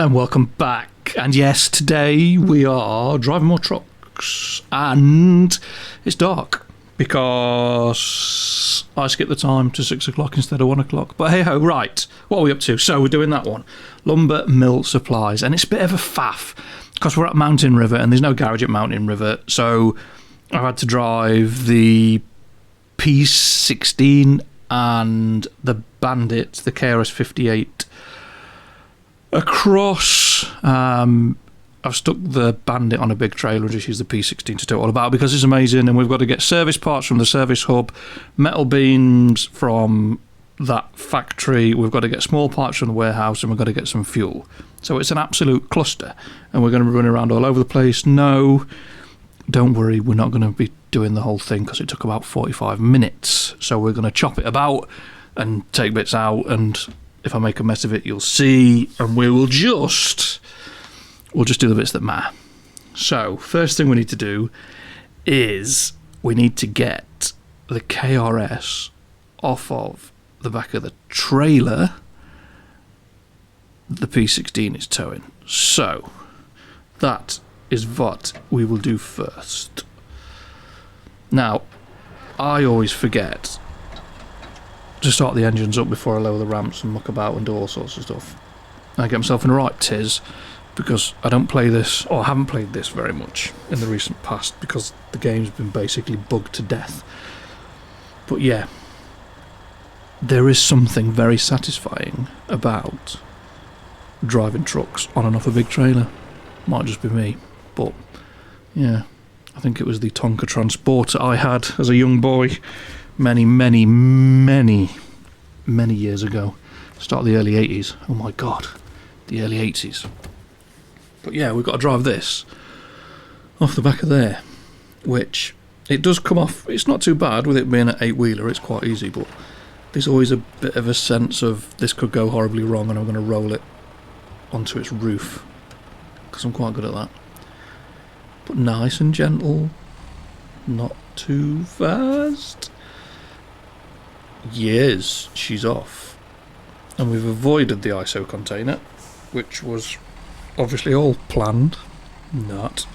And welcome back. And yes, today we are driving more trucks. And it's dark because I skipped the time to 6 o'clock instead of 1 o'clock. But hey ho, right. What are we up to? So we're doing that one. Lumber Mill Supplies. And it's a bit of a faff because we're at Mountain River and there's no garage at Mountain River. So I've had to drive the P16 and the Bandit, the KRS58, across. I've stuck the Bandit on a big trailer and just used the P16 to tow it all about because it's amazing, and we've got to get service parts from the service hub, metal beams from that factory, we've got to get small parts from the warehouse, and we've got to get some fuel. So it's an absolute cluster, and we're going to be running around all over the place. No, don't worry, we're not going to be doing the whole thing because it took about 45 minutes. So we're going to chop it about and take bits out, and if I make a mess of it, you'll see, and we'll just do the bits that matter. So, first thing we need to do is we need to get the KRS off of the back of the trailer the P16 is towing. So, that is what we will do first. Now, I always forget to start the engines up before I lower the ramps and muck about and do all sorts of stuff. I get myself in a right tiz because I don't play this, or I haven't played this very much in the recent past because the game's been basically bugged to death. But yeah, there is something very satisfying about driving trucks on and off a big trailer. Might just be me, but yeah, I think it was the Tonka Transporter I had as a young boy many years ago. Start of the early 80s. Oh my god, the early 80s. But yeah, we've got to drive this off the back of there, which it does come off. It's not too bad with it being an 8-wheeler, it's quite easy, but there's always a bit of a sense of this could go horribly wrong and I'm going to roll it onto its roof, because I'm quite good at that. But nice and gentle, not too fast. Yes, she's off. And we've avoided the ISO container, which was obviously all planned. Not.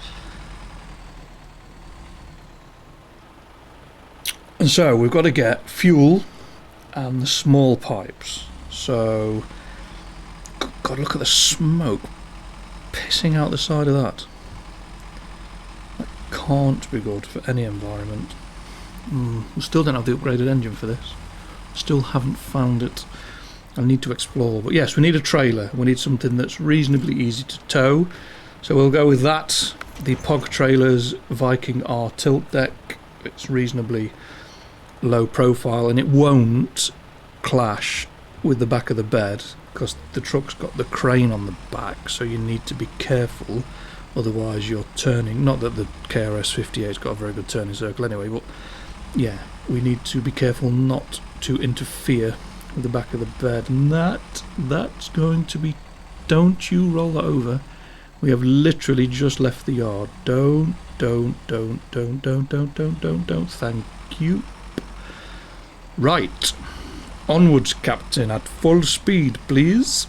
And so we've got to get fuel and the small pipes. So, God, look at the smoke pissing out the side of that. That can't be good for any environment. We still don't have the upgraded engine for this. Still haven't found it. I need to explore. But yes, we need a trailer. We need something that's reasonably easy to tow. So we'll go with that. The Pog Trailer's Viking R tilt deck. It's reasonably low profile and it won't clash with the back of the bed because the truck's got the crane on the back, so you need to be careful, otherwise you're turning. Not that the KRS58's got a very good turning circle anyway, but yeah, we need to be careful not to interfere with the back of the bed, and that's going to be. Don't you roll that over. We have literally just left the yard. Don't, thank you. Right, onwards, Captain, at full speed, please.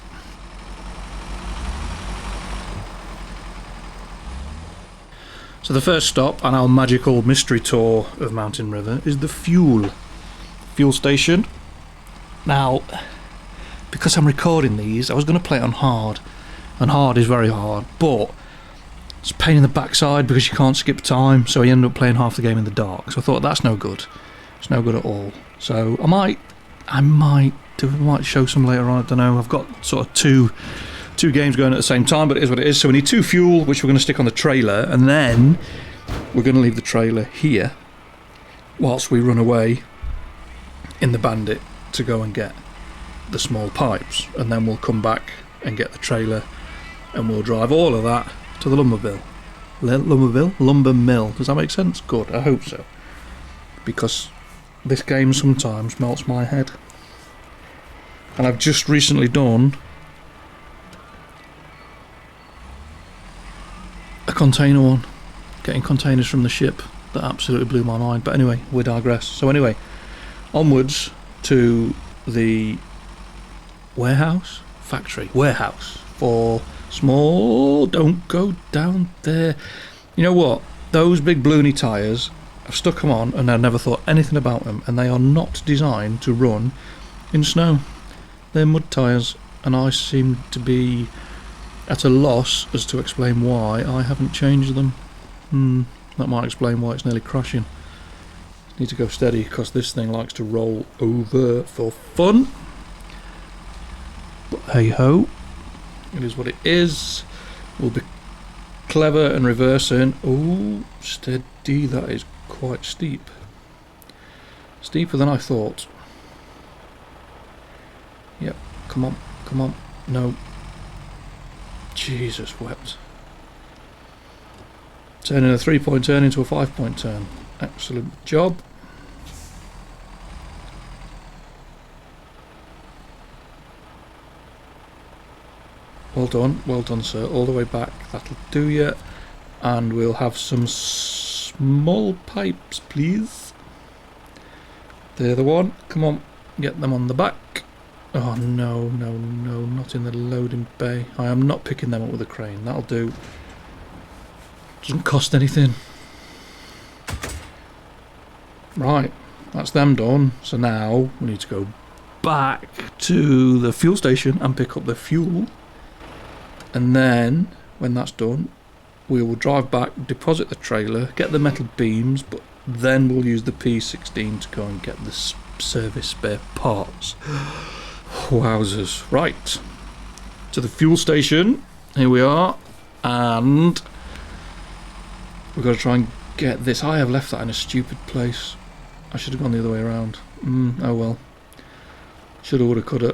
So the first stop on our magical mystery tour of Mountain River is the fuel station. Now, because I'm recording these, I was going to play it on hard, and hard is very hard, but it's a pain in the backside because you can't skip time, so I end up playing half the game in the dark. So I thought that's no good. It's no good at all. So I might show some later on. I don't know. I've got sort of two games going at the same time, but it is what it is. So we need 2 fuel, which we're going to stick on the trailer, and then we're going to leave the trailer here whilst we run away in the Bandit to go and get the small pipes, and then we'll come back and get the trailer and we'll drive all of that to the lumber mill. Does that make sense? Good, I hope so, because this game sometimes melts my head. And I've just recently done a container one, getting containers from the ship, that absolutely blew my mind. But anyway, we digress. So anyway, onwards to the warehouse for Small, don't go down there. You know what? Those big balloony tyres, I've stuck them on and I've never thought anything about them, and they are not designed to run in snow. They're mud tyres, and I seem to be at a loss as to explain why I haven't changed them. That might explain why it's nearly crashing. Need to go steady because this thing likes to roll over for fun. But hey ho, it is what it is. We'll be clever and reversing. Oh, steady, that is quite steep. Steeper than I thought. Yep, come on, come on, no. Jesus wept. Turning a 3-point turn into a 5-point turn. Excellent job. Well done sir, all the way back, that'll do you. And we'll have some small pipes please. They're the one, come on, get them on the back. Oh no, no, no, not in the loading bay. I am not picking them up with a crane, that'll do. Doesn't cost anything. Right, that's them done. So now we need to go back to the fuel station and pick up the fuel. And then, when that's done, we will drive back, deposit the trailer, get the metal beams, but then we'll use the P16 to go and get the service spare parts. Wowzers. Right, to the fuel station. Here we are. And we've got to try and get this. I have left that in a stupid place. I should have gone the other way around. Oh well. Shoulda, woulda, coulda.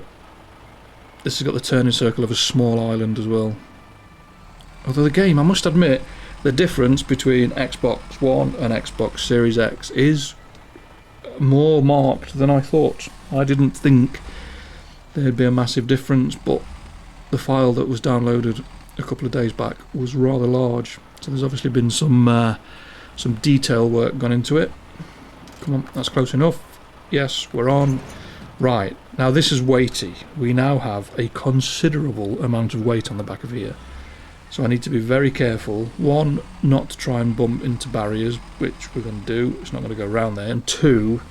This has got the turning circle of a small island as well. Although the game, I must admit, the difference between Xbox One and Xbox Series X is more marked than I thought. I didn't think there'd be a massive difference, but the file that was downloaded a couple of days back was rather large. So there's obviously been some detail work gone into it. Come on, that's close enough. Yes, we're on. Right, now this is weighty. We now have a considerable amount of weight on the back of here. So I need to be very careful. One, not to try and bump into barriers, which we're going to do. It's not going to go around there. And two,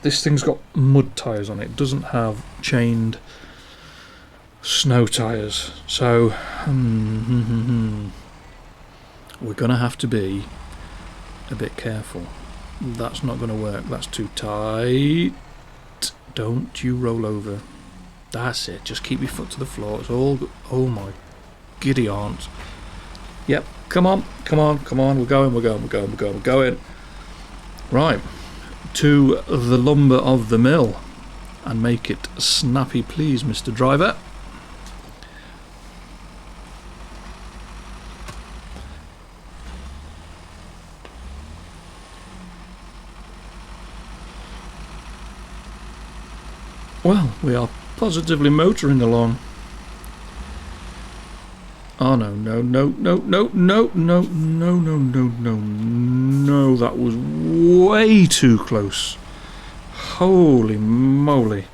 this thing's got mud tyres on it. It doesn't have chained snow tyres. So, we're going to have to be a bit careful. That's not going to work. That's too tight. Don't you roll over. That's it. Just keep your foot to the floor. It's all good. Oh my giddy aunt. Yep. Come on. Come on. Come on. We're going. We're going. We're going. We're going. We're going. Right. To the lumber of the mill. And make it snappy, please, Mr. Driver. Well, we are positively motoring along. Oh no, no, no, no, no, no, no, no, no, no, no, no, that was way too close. Holy moly.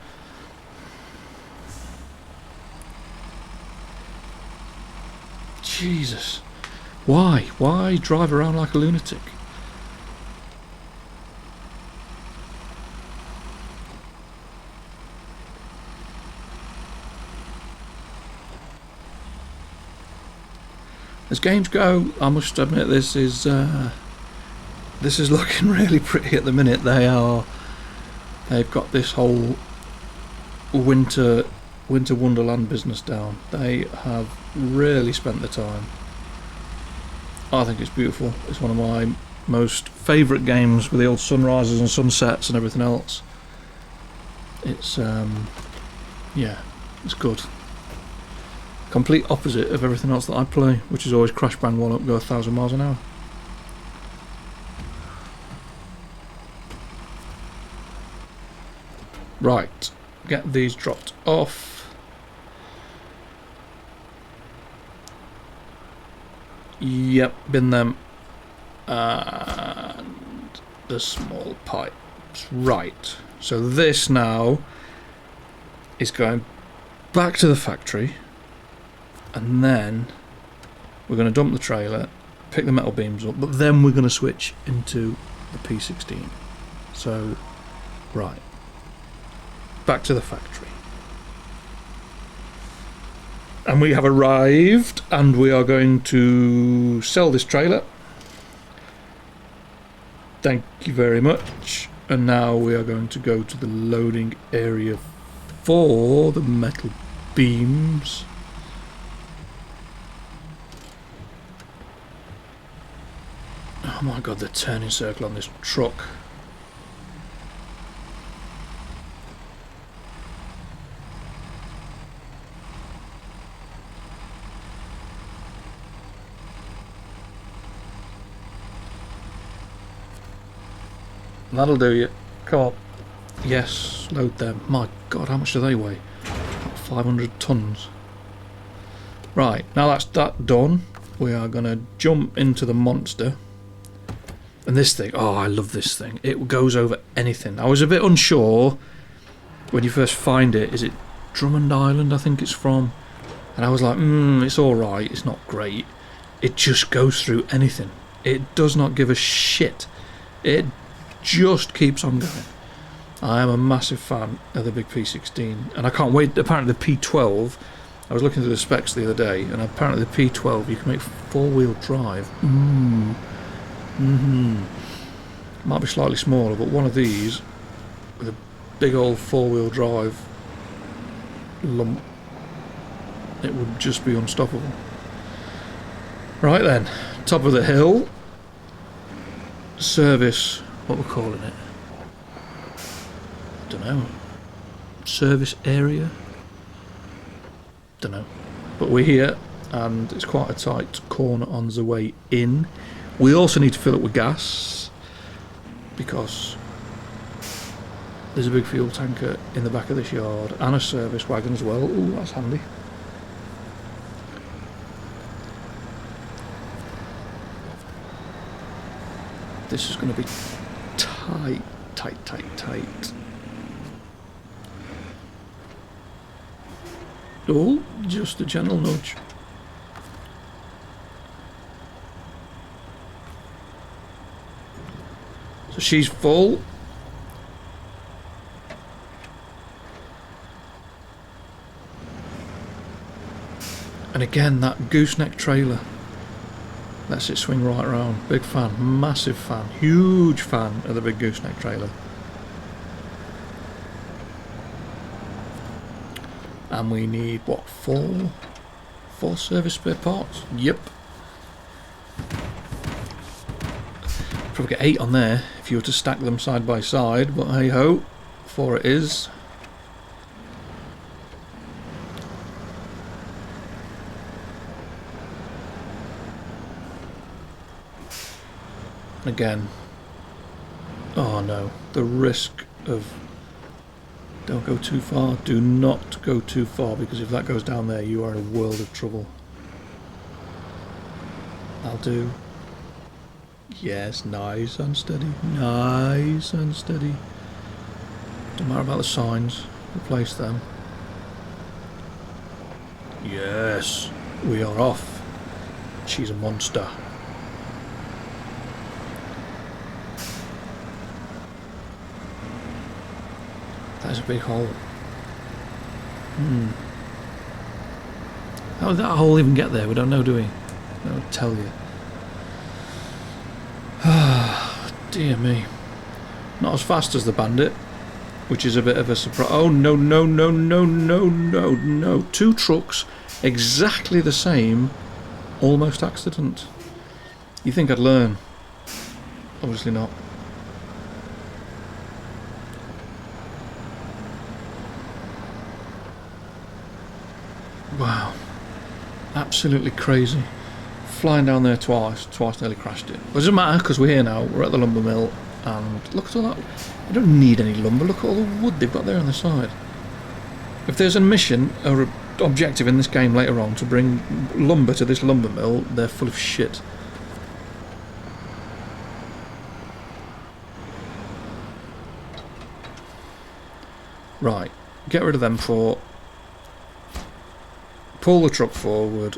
Jesus. Why? Why drive around like a lunatic? As games go, I must admit this is looking really pretty at the minute. They've got this whole winter wonderland business down. They have really spent the time. I think it's beautiful. It's one of my most favourite games with the old sunrises and sunsets and everything else. It's yeah, it's good. Complete opposite of everything else that I play, which is always crash bang one up, go 1,000 miles an hour. Right, get these dropped off. Yep, bin them. And the small pipes. Right, so this now is going back to the factory. and then we're going to dump the trailer, pick the metal beams up, but then we're going to switch into the P16. So, right, back to the factory. And we have arrived, and we are going to sell this trailer. Thank you very much. And now we are going to go to the loading area for the metal beams. Oh my god, the turning circle on this truck. That'll do you. Come on. Yes, load them. My god, how much do they weigh? About 500 tons. Right, now that's that done, we are going to jump into the monster. And this thing, oh, I love this thing. It goes over anything. I was a bit unsure when you first find it. Is it Drummond Island, I think it's from? And I was like, it's alright, it's not great. It just goes through anything. It does not give a shit. It just keeps on going. I am a massive fan of the big P16, and I can't wait. Apparently the P12, I was looking through the specs the other day, and apparently the P12 you can make 4-wheel drive. Might be slightly smaller, but one of these with a big old 4-wheel drive lump, it would just be unstoppable. Right then, top of the hill, service, what we're calling it, I don't know, service area, don't know, but we're here and it's quite a tight corner on the way in. We also need to fill up with gas because there's a big fuel tanker in the back of this yard and a service wagon as well. Ooh, that's handy. This is going to be tight. Oh, just a gentle nudge. So she's full. And again, that gooseneck trailer lets it swing right around. Big fan, massive fan, huge fan of the big gooseneck trailer. And we need, what, four service spare parts? Yep. Probably get 8 on there if you were to stack them side by side, but hey ho, 4 it is. Again, oh no, the risk of, don't go too far, do not go too far, because if that goes down there you are in a world of trouble. I'll do. Yes, nice and steady, nice and steady. Don't matter about the signs, replace them. Yes, we are off. She's a monster. That's a big hole. How did that hole even get there? We don't know, do we? I'll tell you. Dear me. Not as fast as the Bandit, which is a bit of a surprise. Oh, no, no, no, no, no, no, no. 2 trucks, exactly the same, almost accident. You think I'd learn? Obviously not. Wow, absolutely crazy. Flying down there twice nearly crashed it. But it doesn't matter because we're here now, we're at the lumber mill, and look at all that. I don't need any lumber, look at all the wood they've got there on the side. If there's a mission or an objective in this game later on to bring lumber to this lumber mill, they're full of shit. Right, get rid of them 4. pull the truck forward,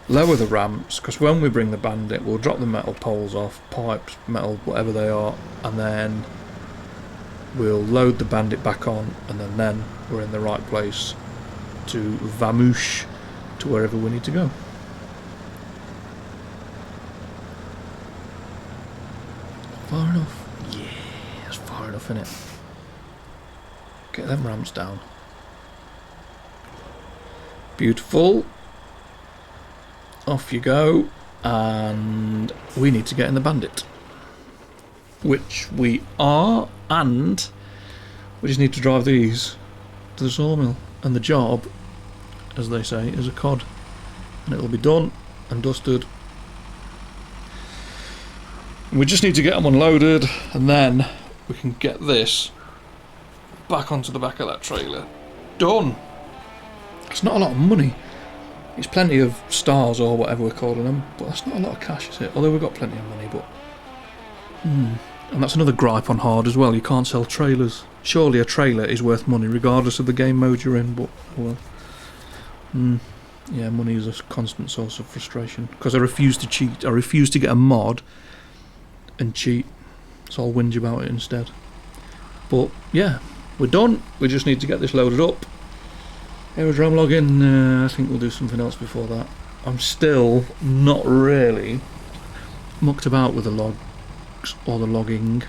lower the ramps, because when we bring the Bandit, we'll drop the metal poles off, pipes, metal, whatever they are, and then we'll load the Bandit back on, and then we're in the right place to vamoosh to wherever we need to go. Far enough? Yeah, it's far enough, innit? Get them ramps down. Beautiful. Off you go. And we need to get in the Bandit. Which we are, and we just need to drive these to the sawmill. And the job, as they say, is a cod. And it'll be done and dusted. We just need to get them unloaded, and then we can get this back onto the back of that trailer. Done! It's not a lot of money. It's plenty of stars, or whatever we're calling them, but that's not a lot of cash, is it? Although we've got plenty of money, but... And that's another gripe on hard as well, you can't sell trailers. Surely a trailer is worth money, regardless of the game mode you're in, but, well... Yeah, money is a constant source of frustration. Because I refuse to cheat. I refuse to get a mod and cheat, so I'll whinge about it instead. But yeah, we're done. We just need to get this loaded up. Aerodrome login, I think we'll do something else before that. I'm still not really mucked about with the logs or the logging.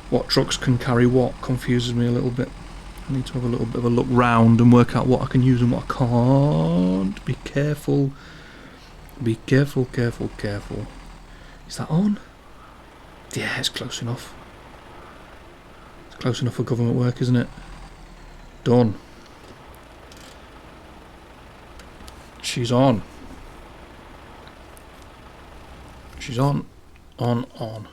What trucks can carry what confuses me a little bit. I need to have a little bit of a look round and work out what I can use and what I can't. Be careful. Be careful, careful, careful. Is that on? Yeah, it's close enough. It's close enough for government work, isn't it? Done. She's on. She's on. On.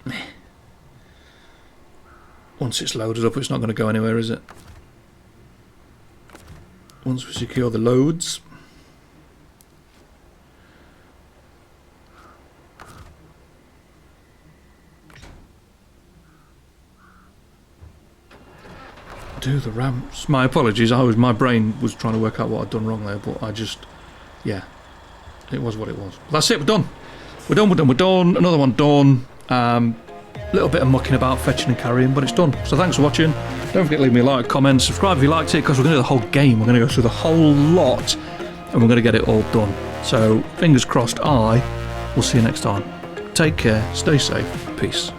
Meh. Once it's loaded up, it's not going to go anywhere, is it? Once we secure the loads. Do the ramps. My apologies, my brain was trying to work out what I'd done wrong there, but I just, yeah, it was what it was. That's it, we're done. We're done. Another one done. Little bit of mucking about, fetching and carrying, but it's done. So thanks for watching. Don't forget to leave me a like, comment, subscribe if you liked it, because we're going to do the whole game. We're going to go through the whole lot, and we're going to get it all done. So fingers crossed. I will see you next time. Take care, stay safe, peace.